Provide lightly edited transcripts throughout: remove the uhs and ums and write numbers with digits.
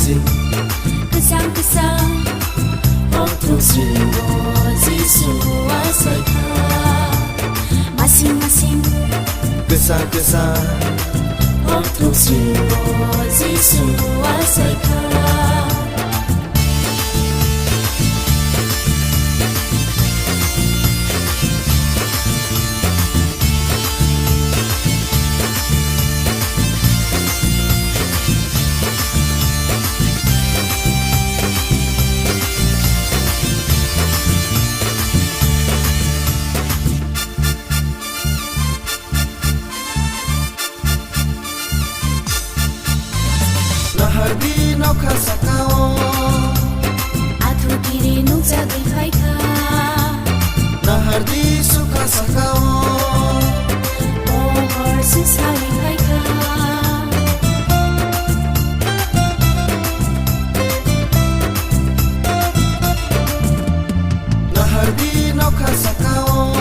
masing-masing Kesang-kesang Waktu seribu Yesus kuasakan Masing-masing Kesang-kesang Waktu seribu Yesus kuasakan Nahardi no kasakao Atu kiri nuk jagai khaika Nahardi suka sakao Pohor sesali khaika Nahardi no kasakao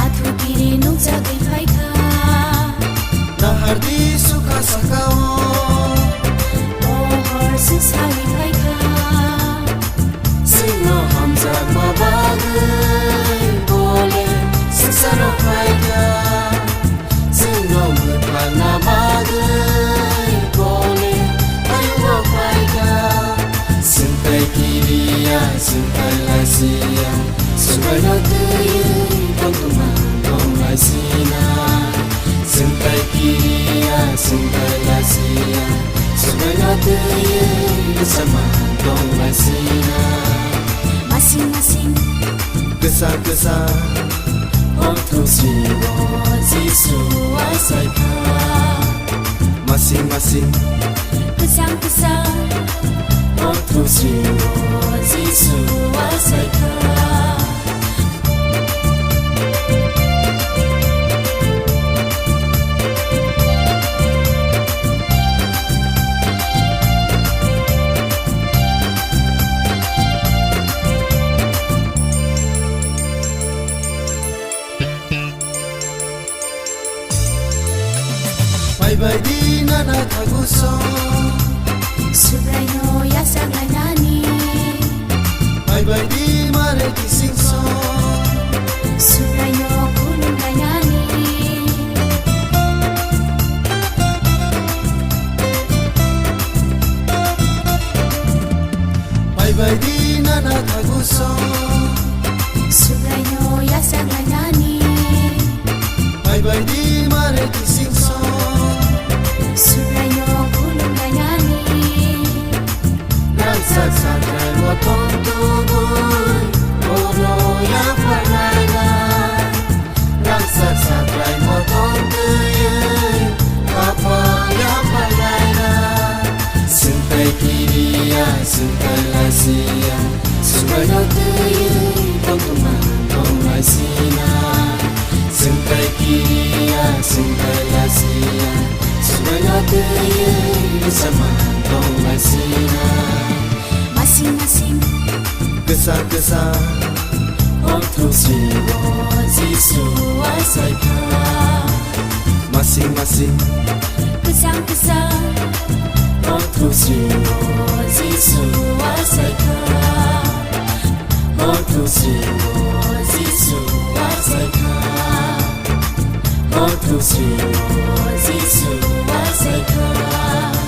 Atu kiri nuk jagai khaika Nahardi suka sakao Pohor sesali khaika Sino hamza mabagai Boleh sesaro khaika Sino mutana bagai Boleh ayuho khaika Sentai kiriya, sentai lasia Sungai no tuyui, pangkumang dong lasina Sentai kiriya, sentai lasia Sungai no tuyui, bersama dong lasina Masing-masing Kesang-kesang Waktu seribu Yesus kuasakan Masing-masing Kesang-kesang Waktu seribu Yesus kuasakan Bye-bye di nana taguso Subraino yasang nani Bye-bye di mare kisingso Subraino kunung nani Bye-bye di nana taguso Subraino yasang nani Bye-bye di mare kisingso Subraino kunung nani Nagsagsagan mo tong tuboy Oro yang paglayla Nagsagsagan mo tong tuyay Kapag yang paglayla Sentai kiriya, sentai lasia Sungai no tuyay Pangkumang dong lasina Sentai kiriya, sentai lasia Sungai no tuyay Bersama dong lasina Masing-masing Kesang-kesang Waktu seribu Yesus kuasakan Masing-masing Kesang-kesang Waktu seribu Yesus kuasakan Waktu seribu Yesus kuasakan Waktu seribu Yesus kuasakan